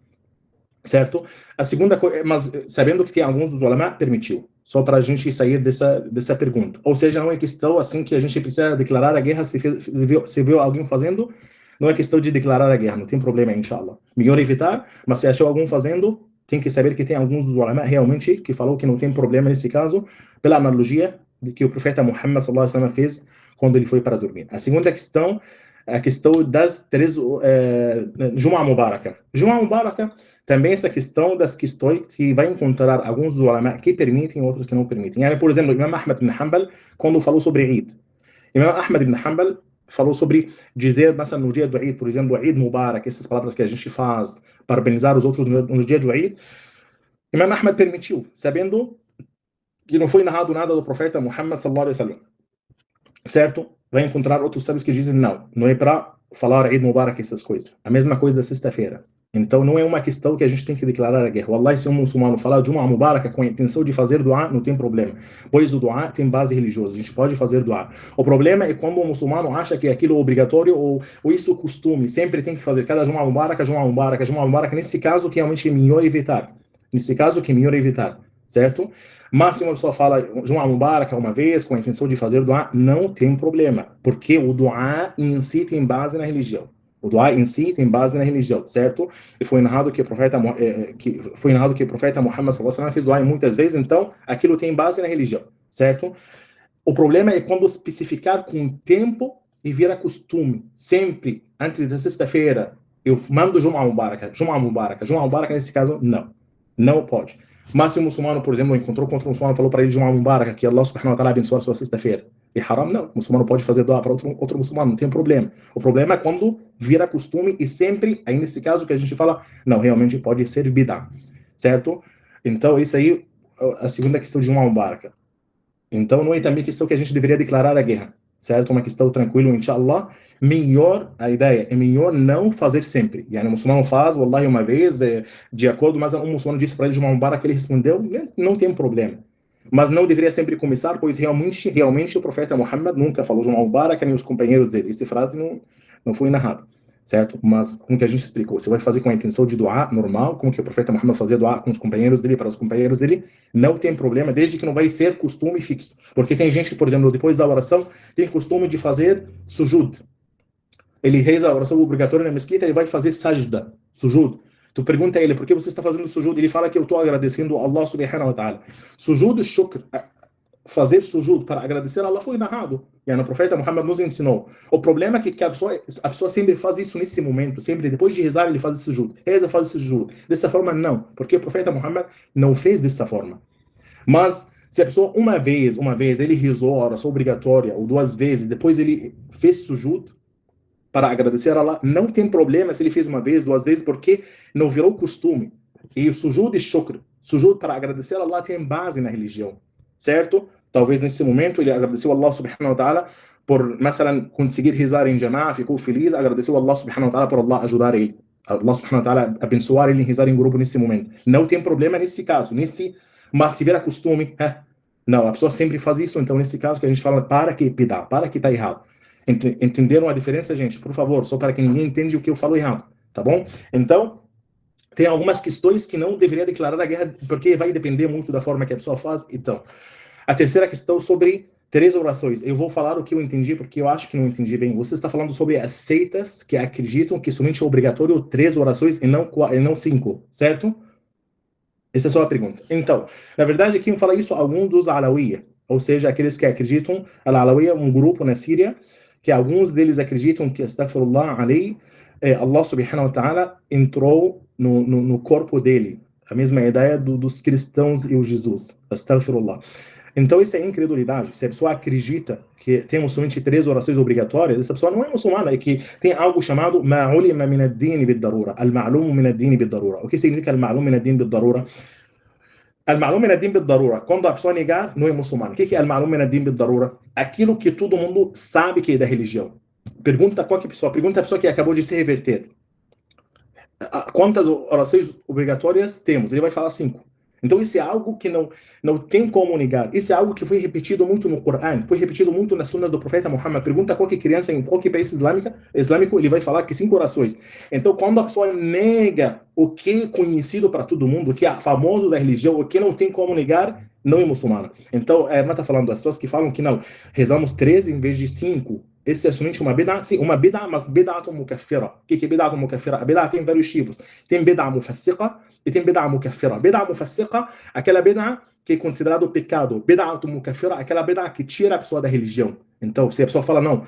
certo? A segunda coisa, mas sabendo que tem alguns dos ulama permitiu, só para a gente sair dessa pergunta. Ou seja, não é questão assim que a gente precisa declarar a guerra se viu alguém fazendo, não é questão de declarar a guerra, não tem problema, inshallah. Melhor evitar, mas se achou algum fazendo, tem que saber que tem alguns dos ulama realmente que falou que não tem problema nesse caso, pela analogia de que o profeta Muhammad sallallahu alaihi wasallam fez quando ele foi para dormir. A segunda questão, a questão das três Jumu'ah Mubaraka. Jumu'ah Mubaraka também essa questão das questões que vai encontrar alguns ulama que permitem, outros que não permitem. Por exemplo, o Imam Ahmad ibn Hanbal, quando falou sobre Eid, Imam Ahmad ibn Hanbal falou sobre dizer, no dia do Eid, por exemplo, Eid Mubarak, essas palavras que a gente faz, parabenizar os outros no dia do Eid, Imam Ahmad permitiu, sabendo que não foi narrado nada do profeta Muhammad sallallahu alaihi wasallam, certo? Vai encontrar outros sábios que dizem não é para falar Eid Mubarak, essas coisas. A mesma coisa da sexta-feira. Então não é uma questão que a gente tem que declarar a guerra. Wallahi, se um muçulmano falar de uma Mubaraka com a intenção de fazer dua, não tem problema, pois o dua tem base religiosa, a gente pode fazer dua. O problema é quando o muçulmano acha que aquilo é obrigatório ou isso é costume, sempre tem que fazer cada Jumu'ah Mubaraka, Jumu'ah Mubaraka, Jumu'ah Mubaraka. Nesse caso que realmente é melhor evitar. Certo? Mas se uma pessoa fala Jumu'ah Mubaraka uma vez com a intenção de fazer dua, não tem problema, porque o dua em si tem base na religião. O dua em si tem base na religião, certo? E foi narrado que o profeta Muhammad sallallahu alaihi wasallam fez dua muitas vezes, então aquilo tem base na religião, certo? O problema é quando especificar com tempo e vira costume. Sempre antes da sexta-feira eu mando Jumu'ah Mubaraka, Jumu'ah Mubaraka, Jumu'ah Mubaraka. Nesse caso não pode. Mas se o muçulmano, por exemplo, encontrou contra um muçulmano e falou para ele Jumu'ah Mubaraka, que Allah subhanahu wa ta'ala abençoe a sua sexta-feira, é haram? Não. O muçulmano pode fazer dua para outro muçulmano, não tem problema. O problema é quando vira costume e sempre, aí nesse caso que a gente fala, não, realmente pode ser bid'ah, certo? Então, isso aí, a segunda questão de Jumu'ah Mubaraka. Então, não é também questão que a gente deveria declarar a guerra, certo? Uma questão tranquila, inshallah. A ideia é melhor não fazer sempre. O muçulmano faz, wallahi, uma vez, de acordo, mas um muçulmano disse para ele Jumu'ah Mubaraka, ele respondeu, não tem problema. Mas não deveria sempre começar, pois realmente o profeta Muhammad nunca falou Jumu'ah Mubaraka, nem os companheiros dele. Essa frase não foi narrada, certo? Mas como que a gente explicou, você vai fazer com a intenção de dua normal, como que o profeta Muhammad fazia dua com os companheiros dele, para os companheiros dele, não tem problema, desde que não vai ser costume fixo. Porque tem gente que, por exemplo, depois da oração, tem costume de fazer sujud. Ele reza a oração obrigatória na mesquita, ele vai fazer sajda, sujud. Tu pergunta a ele, por que você está fazendo sujud? Ele fala que eu estou agradecendo a Allah subhanahu wa ta'ala. Sujud shukr, fazer sujud para agradecer a Allah, foi narrado. O profeta Muhammad nos ensinou. O problema é que a pessoa sempre faz isso nesse momento, sempre depois de rezar ele faz sujud. Reza, faz sujud. Dessa forma não, porque o profeta Muhammad não fez dessa forma. Mas se a pessoa uma vez ele rezou a oração obrigatória, ou duas vezes, depois ele fez sujud para agradecer a Allah, não tem problema se ele fez uma vez, duas vezes, porque não virou costume. E o sujud e shukr, sujud para agradecer a Allah tem base na religião, certo? Talvez nesse momento ele agradeceu a Allah subhanahu wa ta'ala por, مثلا, conseguir rezar em Jama'a, ficou feliz, agradeceu a Allah subhanahu wa ta'ala por Allah ajudar ele. Allah subhanahu wa ta'ala abençoar ele em rezar em grupo nesse momento. Não tem problema nesse caso, mas se vira costume, não, a pessoa sempre faz isso, então nesse caso que a gente fala, para que bid'a, para que tá errado. Entenderam a diferença, gente? Por favor, só para que ninguém entenda o que eu falo errado, tá bom? Então, tem algumas questões que não deveria declarar a guerra, porque vai depender muito da forma que a pessoa faz. Então, a terceira questão sobre 3 orações. Eu vou falar o que eu entendi, porque eu acho que não entendi bem. Você está falando sobre as seitas que acreditam que somente é obrigatório 3 orações e não 5, certo? Essa é só a pergunta. Então, na verdade, quem fala isso é algum dos Alawiyya, ou seja, aqueles que acreditam, Al-Alawiyya é um grupo na Síria, que alguns deles acreditam que, astaghfirullah alayhi, Allah subhanahu wa ta'ala entrou no corpo dele. A mesma ideia dos cristãos e o Jesus. Astaghfirullah. Então, isso é incredulidade. Se a pessoa acredita que temos somente 3 orações obrigatórias, essa pessoa não é muçulmana, é que tem algo chamado ma'ulima min ad-din bid-darura. Al-ma'lum min ad-din bid-darura. O que significa al-ma'lum min ad-din bid-darura? Al-ma'lum min ad-din bid-darura. Quando a pessoa negar, não é muçulmano. O que é al-ma'lum min ad-din bid-darura? Aquilo que todo mundo sabe que é da religião. Pergunta a qualquer pessoa. Pergunta a pessoa que acabou de se reverter. Quantas orações obrigatórias temos? Ele vai falar 5. Então isso é algo que não tem como negar. Isso é algo que foi repetido muito no Coran, foi repetido muito nas sunas do profeta Muhammad. Pergunta a qualquer criança em qualquer país islâmico, ele vai falar que 5 orações. Então quando a pessoa nega o que é conhecido para todo mundo, o que é famoso da religião, o que não tem como negar, não é muçulmana. Então a irmã está falando, as pessoas que falam que não, rezamos 3 em vez de 5. Esse é somente uma bid'a, sim, uma bid'a, mas bid'atun mukaffira. O que é bid'atun mukaffira? A bid'a tem vários tipos. Tem bid'a mufassiqa e tem bid'a mukaffira. Bid'a mufassiqa, aquela bid'a que é considerado pecado. Bid'atun mukaffira, aquela bid'a que tira a pessoa da religião. Então, se a pessoa fala, não,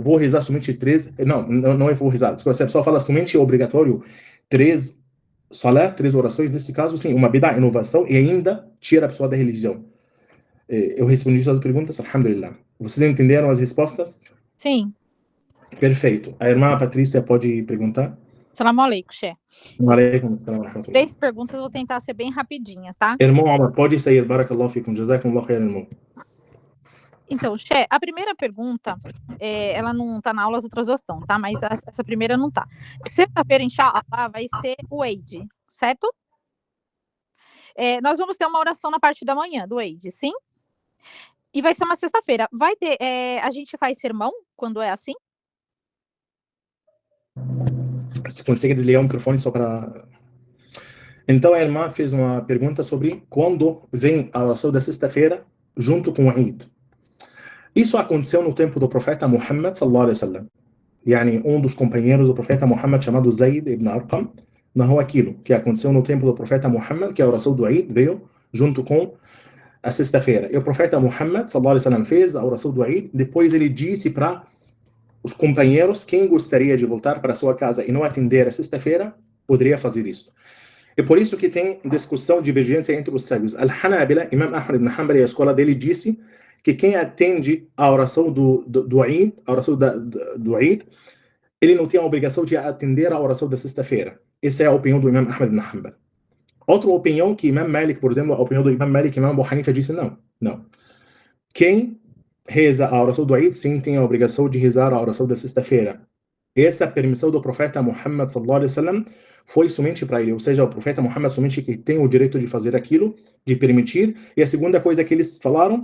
vou rezar somente 3, não é vou rezar. Se a pessoa fala somente é obrigatório 3 salat, 3 orações, nesse caso, sim, uma bid'a, inovação, e ainda tira a pessoa da religião. Eu respondi suas perguntas, alhamdulillah. Vocês entenderam as respostas? Sim. Perfeito. A irmã Patrícia pode perguntar? Salam aleikum, Xé. Aleikum assalam wa rahmatullah. 3 perguntas, eu vou tentar ser bem rapidinha, tá? Irmão Omar, pode sair. Barakallahu fikum. Jazakumullah khairan, irmão. Então, Xé, a primeira pergunta, ela não está na aula, as outras 2 estão, tá? Mas essa primeira não tá. Sexta-feira, inshallah, vai ser o Eid, certo? Nós vamos ter uma oração na parte da manhã do Eid, sim? E vai ser uma sexta-feira. Vai ter, a gente faz sermão quando é assim? Você consegue desligar o microfone só para... Então, a irmã fez uma pergunta sobre quando vem a oração da sexta-feira junto com o Eid. Isso aconteceu no tempo do profeta Muhammad, sallallahu alaihi wasallam. Yani, um dos companheiros do profeta Muhammad, chamado Zayd ibn Arqam, narrou aquilo que aconteceu no tempo do profeta Muhammad, que a oração do Eid veio junto com a sexta-feira. E o profeta Muhammad, sallallahu alaihi wasallam, fez a oração do Eid, depois ele disse para os companheiros, quem gostaria de voltar para sua casa e não atender a sexta-feira, poderia fazer isso. É por isso que tem discussão, divergência entre os sábios. Al-Hanabila, Imam Ahmad ibn Hanbal e a escola dele disse que quem atende a oração do Eid, a oração do Eid, ele não tem a obrigação de atender a oração da sexta-feira. Essa é a opinião do Imam Ahmad ibn Hanbal. Outra opinião que Imam Malik, por exemplo, a opinião do Imam Malik e Imam Abu Hanifa disse não. Quem reza a oração do Eid, sim, tem a obrigação de rezar a oração da sexta-feira. Essa permissão do profeta Muhammad sallallahu alaihi wasallam foi somente para ele, ou seja, o profeta Muhammad somente que tem o direito de fazer aquilo, de permitir. E a segunda coisa que eles falaram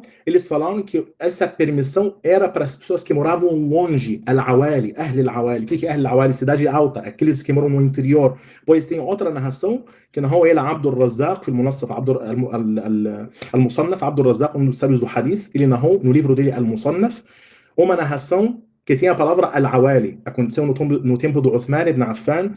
que essa permissão era para as pessoas que moravam longe, al-awali, ahl al-awali. O que é ahl al-awali? Cidade alta, aqueles que moram no interior. Pois tem outra narração que narrou ele Abdul Razzaq, no Munassaf al-Musannaf, Abdul Razzaq, um dos sábios do hadith, ele narrou no livro dele al-Musannaf, uma narração que tem a palavra al-awali. Aconteceu no tempo do Uthman ibn Affan,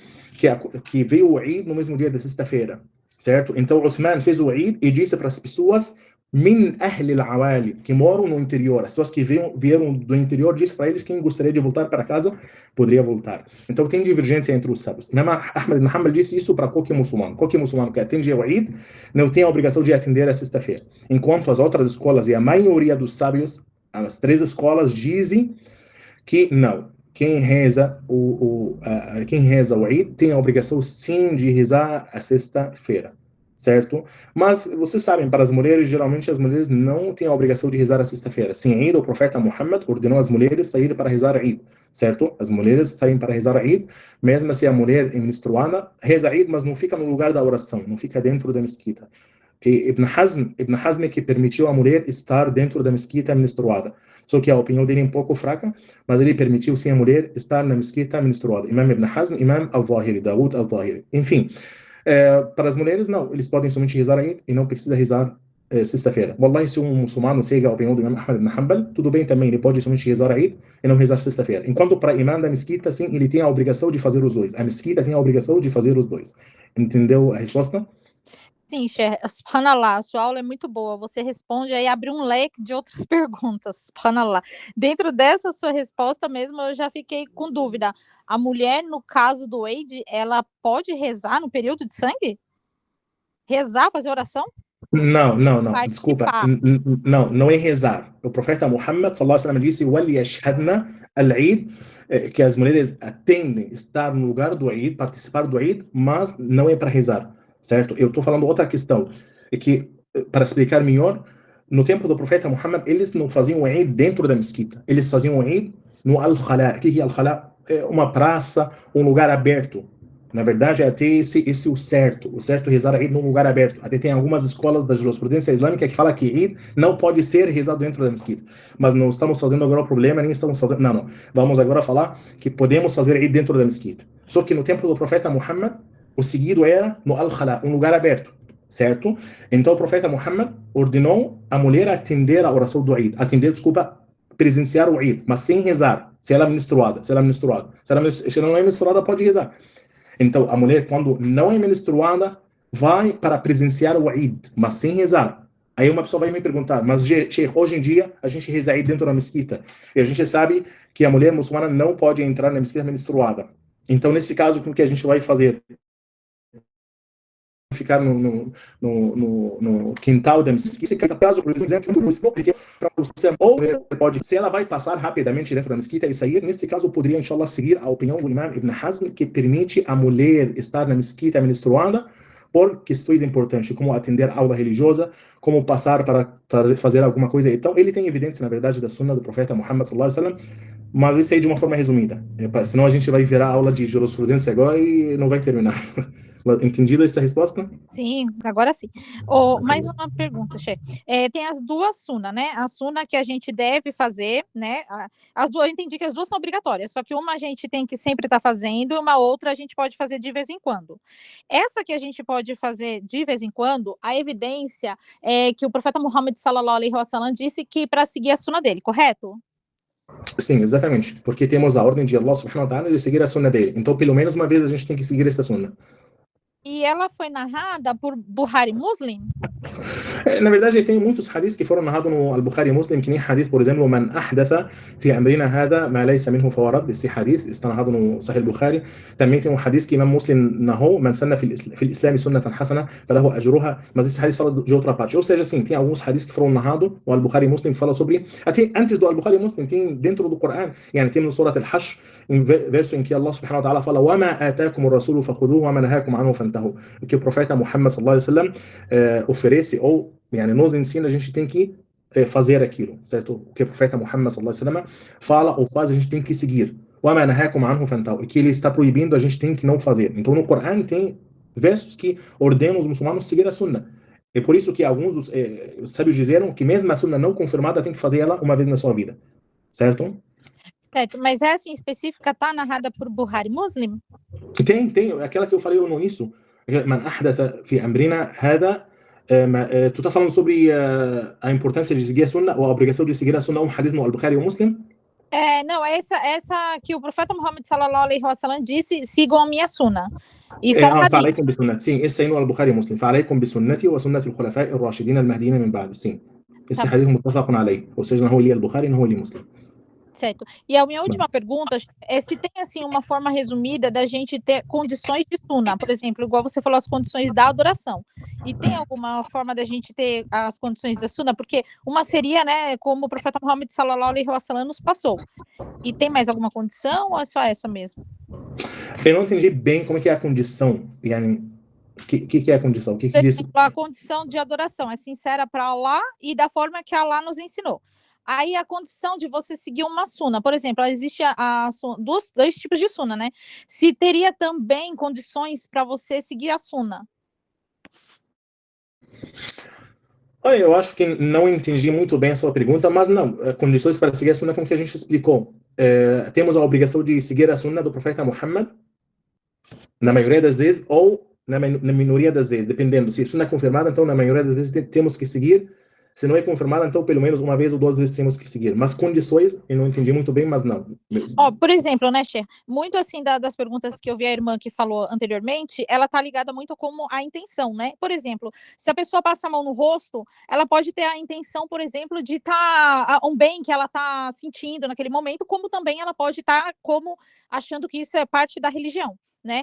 que veio o Eid no mesmo dia da sexta-feira, certo? Então Uthman fez o Eid e disse para as pessoas min ahli al-awali, que moram no interior, as pessoas que vieram do interior, disse para eles quem gostaria de voltar para casa, poderia voltar. Então tem divergência entre os sábios. Imam Ahmad ibn Hanbal disse isso para qualquer muçulmano. Qualquer muçulmano que atende o Eid não tem a obrigação de atender a sexta-feira. Enquanto as outras escolas e a maioria dos sábios, as 3 escolas dizem que não. Quem reza o Eid tem a obrigação sim de rezar a sexta-feira, certo? Mas vocês sabem, para as mulheres, geralmente as mulheres não têm a obrigação de rezar a sexta-feira. Sim, Eid, o profeta Muhammad ordenou às mulheres saírem para rezar Eid, certo? As mulheres saem para rezar Eid, mesmo se a mulher é menstruada, reza Eid, mas não fica no lugar da oração, não fica dentro da mesquita. Que Ibn Hazm é que permitiu a mulher estar dentro da mesquita menstruada. Só que a opinião dele é um pouco fraca, mas ele permitiu sim a mulher estar na mesquita menstruada. Imam Ibn Hazm, Imam al-Zahiri, Dawood al-Zahiri. Enfim, para as mulheres, não, eles podem somente rezar Eid e não precisa rezar sexta-feira. Wallahi, se um muçulmano segue a opinião do Imam Ahmad ibn Hanbal, tudo bem também, ele pode somente rezar Eid e não rezar sexta-feira. Enquanto para imam da mesquita, sim, ele tem a obrigação de fazer os dois. A mesquita tem a obrigação de fazer os dois. Entendeu a resposta? Sim, Sheikh, subhanallah, a sua aula é muito boa. Você responde aí, abre um leque de outras perguntas, subhanallah. Dentro dessa sua resposta mesmo, eu já fiquei com dúvida. A mulher, no caso do Eid, ela pode rezar no período de sangue? Rezar, fazer oração? Não, desculpa. Participar. Não é rezar. O profeta Muhammad, sallallahu alaihi wasallam, disse: "Waliyashhadna al-Eid", que as mulheres atendem estar no lugar do Eid, participar do Eid, mas não é para rezar, certo? Eu estou falando outra questão, é que, para explicar melhor, no tempo do profeta Muhammad, eles não faziam o Eid dentro da mesquita, eles faziam o Eid no Al-Khala. O que é Al-Khala? É uma praça, um lugar aberto. Na verdade, até esse é o certo. O certo é rezar Eid num lugar aberto. Até tem algumas escolas da jurisprudência islâmica que falam que Eid não pode ser rezado dentro da mesquita. Mas não estamos fazendo agora o problema, nem estamos fazendo... Não. Vamos agora falar que podemos fazer Eid dentro da mesquita. Só que no tempo do profeta Muhammad, o seguido era no Al-Khala, um lugar aberto. Certo? Então o profeta Muhammad ordenou a mulher atender a oração do Eid. Presenciar o Eid, mas sem rezar. Se ela é menstruada. Se ela não é menstruada, pode rezar. Então, a mulher, quando não é menstruada, vai para presenciar o Eid, mas sem rezar. Aí uma pessoa vai me perguntar, mas Sheikh, hoje em dia a gente reza Eid dentro da mesquita. E a gente sabe que a mulher muçulmana não pode entrar na mesquita menstruada. Então, nesse caso, o que a gente vai fazer? Ficar no quintal da mesquita, caso, por exemplo, ou pode, se ela vai passar rapidamente dentro da mesquita e sair, nesse caso, eu poderia, inshallah, seguir a opinião do Imam Ibn Hazm, que permite a mulher estar na mesquita menstruada por questões importantes, como atender aula religiosa, como passar para fazer alguma coisa. Então, ele tem evidência, na verdade, da sunna do profeta Muhammad sallallahu alaihi wasallam, mas isso aí de uma forma resumida. Senão a gente vai virar aula de jurisprudência agora e não vai terminar. Entendida essa resposta? Sim, agora sim. Mais uma pergunta, Sheikh. Tem as duas sunas, né? A suna que a gente deve fazer, né? As duas, eu entendi que as duas são obrigatórias, só que uma a gente tem que sempre estar fazendo, e uma outra a gente pode fazer de vez em quando. Essa que a gente pode fazer de vez em quando, a evidência é que o profeta Muhammad sallallahu alaihi wasallam disse que para seguir a suna dele, correto? Sim, exatamente. Porque temos a ordem de Allah subhanahu wa ta'ala de seguir a sunna dele. Então, pelo menos uma vez a gente tem que seguir essa sunna. E ela foi narrada por Bukhari Muslim? Na verdade, tem muitos hadiths que foram narrados no Al-Bukhari e Muslim, que nem hadith, por exemplo, man ahdatha fi amrina hada ma laysa minhu fawarad. Esse hadith está narrado no Sahih Bukhari. Também tem um hadith que Imam Muslim narrou, man sanna fi al-Islam sunnatan hasana falahu ajruha. Mas esse hadith fala de outra parte. Ou seja, sim, tem alguns hadiths que foram narrados no Al-Bukhari e Muslim que falam sobre... Até antes do Al-Bukhari e Muslim, tem dentro do Coran, tem no Surat Al-Hashr, um verso em que Allah subhanahu wa ta'ala fala وَمَا آتَاكُمُ الرَّسُولُ فَخُذُوهُ وَمَا نَهَاكُمْ عَنْهُ فَانْتَهُوا. Que o profeta Muhammad sallallahu alaihi wasallam oferece ou nos ensina, a gente tem que fazer aquilo, certo? O que o profeta Muhammad sallallahu alaihi wasallam fala ou faz, a gente tem que seguir. وَمَا نَهَاكُمْ عَنْهُ فَانْتَهُوا. E que ele está proibindo, a gente tem que não fazer. Então no Coran tem versos que ordenam os muçulmanos seguir a sunna. É por isso que alguns os sábios disseram que mesmo a sunna não confirmada tem que fazer ela uma vez na sua vida, certo? Certo, mas essa em específica está narrada por Bukhari Muslim? Tem, aquela que eu falei no início, man ahdatha fi amrina hada. Tu está falando sobre a importância de seguir a sunna ou a obrigação de seguir a sunna, um hadith no Al-Bukhari ou Muslim? Não, essa que o profeta Muhammad sallallahu alaihi wasallam disse, sigam a minha sunna. Isso é um hadith. فعليكم بسنتي. Sim, esse aí no Al-Bukhari Muslim. فعليكم بسنتي وسنة الخلفاء الراشدين المهديين من بعد. Sim. Esse hadith متفق عليه. Ou seja, não é li Al-Bukhari, não é li Muslim. Certo. E a minha última pergunta é se tem assim uma forma resumida da gente ter condições de sunna, por exemplo, igual você falou, as condições da adoração. E tem alguma forma da gente ter as condições da sunna? Porque uma seria, né, como o profeta Muhammad sallallahu alaihi wasallam nos passou. E tem mais alguma condição ou é só essa mesmo? Eu não entendi bem como é que é a condição. que é a condição? O que Por diz? exemplo, a condição de adoração é sincera para Allah e da forma que Allah nos ensinou. Aí a condição de você seguir uma suna, por exemplo, existe dois tipos de suna, né? Se teria também condições para você seguir a suna. Olha, eu acho que não entendi muito bem a sua pergunta, mas não, condições para seguir a sunna como que a gente explicou. Temos a obrigação de seguir a sunna do profeta Muhammad, na maioria das vezes, ou na minoria das vezes, dependendo. Se a sunna é confirmada, então na maioria das vezes temos que seguir. Se não é confirmada, então pelo menos uma vez ou duas vezes temos que seguir. Mas condições, eu não entendi muito bem, mas não. Por exemplo, né, Cher, muito assim das perguntas que eu vi a irmã que falou anteriormente, ela tá ligada muito como a intenção, né? Por exemplo, se a pessoa passa a mão no rosto, ela pode ter a intenção, por exemplo, de um bem que ela tá sentindo naquele momento, como também ela pode estar como achando que isso é parte da religião, né?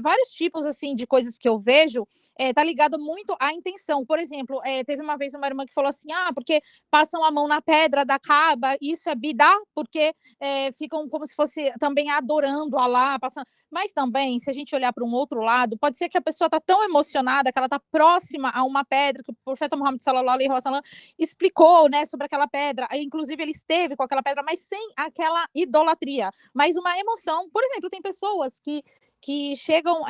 Vários tipos assim de coisas que eu vejo tá ligado muito à intenção. Por exemplo, teve uma vez uma irmã que falou assim, porque passam a mão na pedra da Kaaba, isso é bidá, porque ficam como se fosse também adorando Allah, passando. Mas também, se a gente olhar para um outro lado, pode ser que a pessoa tá tão emocionada que ela tá próxima a uma pedra, que o profeta Muhammad sallallahu alaihi wasallam explicou, né, sobre aquela pedra, inclusive ele esteve com aquela pedra, mas sem aquela idolatria, mas uma emoção. Por exemplo, tem pessoas que chegam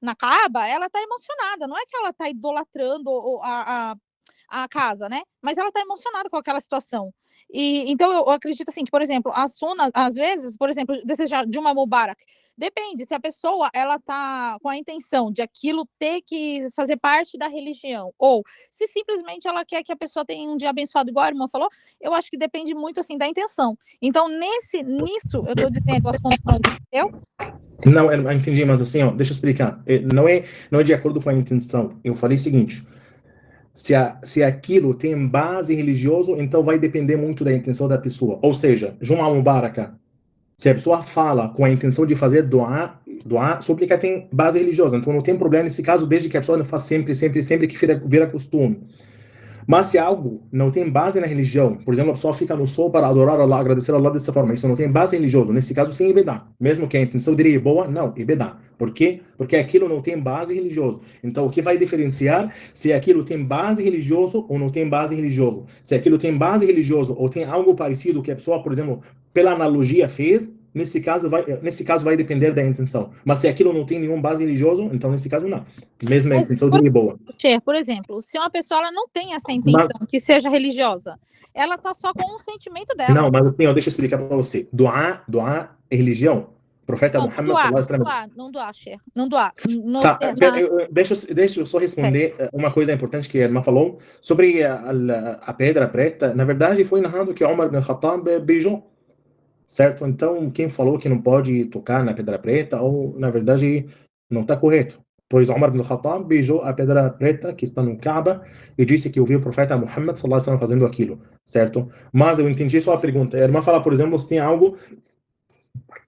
na Kaaba, ela tá emocionada, não é que ela tá idolatrando a casa, né? Mas ela tá emocionada com aquela situação. Então eu acredito assim que, por exemplo, a suna, às vezes, por exemplo, desejar de uma Mubarak, depende se a pessoa ela tá com a intenção de aquilo ter que fazer parte da religião, ou se simplesmente ela quer que a pessoa tenha um dia abençoado, igual a irmã falou, eu acho que depende muito assim da intenção. Então, nisso, eu tô dizendo as condições, entendeu? Não, eu entendi, mas assim, deixa eu explicar. Não é de acordo com a intenção. Eu falei o seguinte, se aquilo tem base religiosa, então vai depender muito da intenção da pessoa. Ou seja, Juma Mubaraka, se a pessoa fala com a intenção de fazer doar, súplica tem base religiosa, então não tem problema nesse caso, desde que a pessoa não faça sempre que vira costume. Mas se algo não tem base na religião, por exemplo, a pessoa fica no sol para adorar Allah, agradecer a Allah dessa forma, isso não tem base religiosa, nesse caso sim, ibedá. Mesmo que a intenção dele é boa, não, ibedá. Por quê? Porque aquilo não tem base religiosa. Então, o que vai diferenciar se aquilo tem base religiosa ou não tem base religiosa? Se aquilo tem base religiosa ou tem algo parecido que a pessoa, por exemplo, pela analogia fez, nesse caso vai depender da intenção. Mas se aquilo não tem nenhuma base religiosa, então nesse caso não. Mesmo a intenção dele é boa. Por exemplo, se uma pessoa ela não tem essa intenção que seja religiosa, ela tá só com um sentimento dela. Não, mas assim, deixa eu explicar para você. Doar é religião. O profeta Muhammad sallallahu alaihi wasallam. Não doar, Cher. Não doar. Tá, deixa eu só responder uma coisa importante que a irmã falou sobre a pedra preta. Na verdade, foi narrado que Omar ibn Khattab beijou. Certo? Então, quem falou que não pode tocar na pedra preta, ou na verdade não está correto. Pois Omar ibn Khattab beijou a pedra preta que está no Kaaba e disse que ouviu o profeta Muhammad sallallahu alaihi wasallam fazendo aquilo, certo? Mas eu entendi sua pergunta. A irmã fala, por exemplo, se tem algo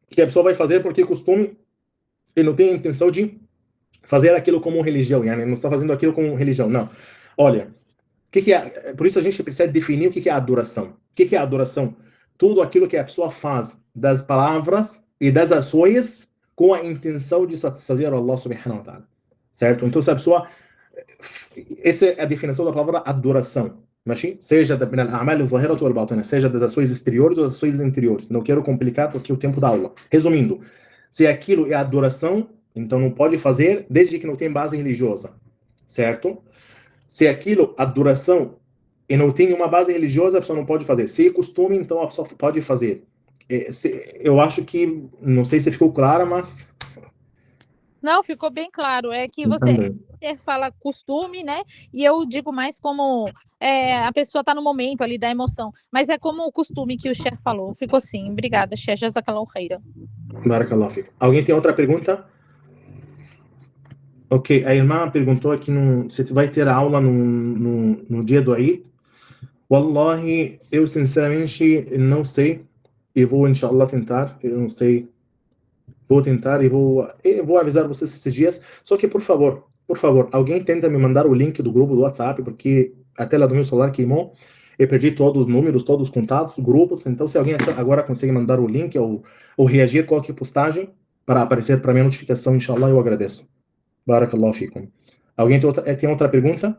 que a pessoa vai fazer porque costume e não tem a intenção de fazer aquilo como religião, yani não está fazendo aquilo como religião, não. Olha, por isso a gente precisa definir o que é adoração. O que é adoração? Tudo aquilo que a pessoa faz das palavras e das ações com a intenção de satisfazer Allah subhanahu wa ta'ala. Certo? Então, se a pessoa... Essa é a definição da palavra adoração. Machim? Seja seja das ações exteriores ou das ações interiores. Não quero complicar porque o tempo da aula. Resumindo, se aquilo é adoração, então não pode fazer desde que não tem base religiosa. Certo? Se aquilo, adoração, e não tem uma base religiosa, a pessoa não pode fazer. Se é costume, então a pessoa pode fazer. Eu acho que, não sei se ficou clara, mas... Não, ficou bem claro. É que você fala costume, né? E eu digo mais como a pessoa está no momento ali da emoção. Mas é como o costume que o Cher falou. Ficou sim. Obrigada, Cher. Jazakallahu khaira. Barakallahu fiik. Alguém tem outra pergunta? Ok, a irmã perguntou aqui se vai ter aula no dia do Eid. Wallahi, eu sinceramente não sei. E vou, inshallah, tentar. Eu não sei. Vou tentar e vou avisar vocês esses dias. Só que, por favor, alguém tenta me mandar o link do grupo do WhatsApp, porque a tela do meu celular queimou. Eu perdi todos os números, todos os contatos, grupos. Então, se alguém agora consegue mandar o link ou reagir a qualquer postagem para aparecer para minha notificação, inshallah, eu agradeço. Barakallahu fikum. Alguém tem outra pergunta?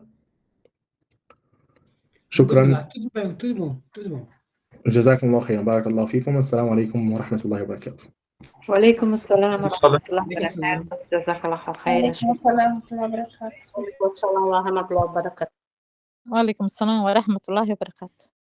Shukran. Tudo bem, tudo bom, tudo bom. Jazakumullahu khairan. Barakallahu fikum. Assalamu alaikum wa rahmatullahi wa barakatuh. وعليكم السلام ورحمة الله وبركاته. جزاك الله خيرا. وعليكم السلام ورحمة الله وبركاته. وعليكم السلام ورحمة الله وبركاته. Wa alaikum salam wa rahmatullahi wa barakatuh.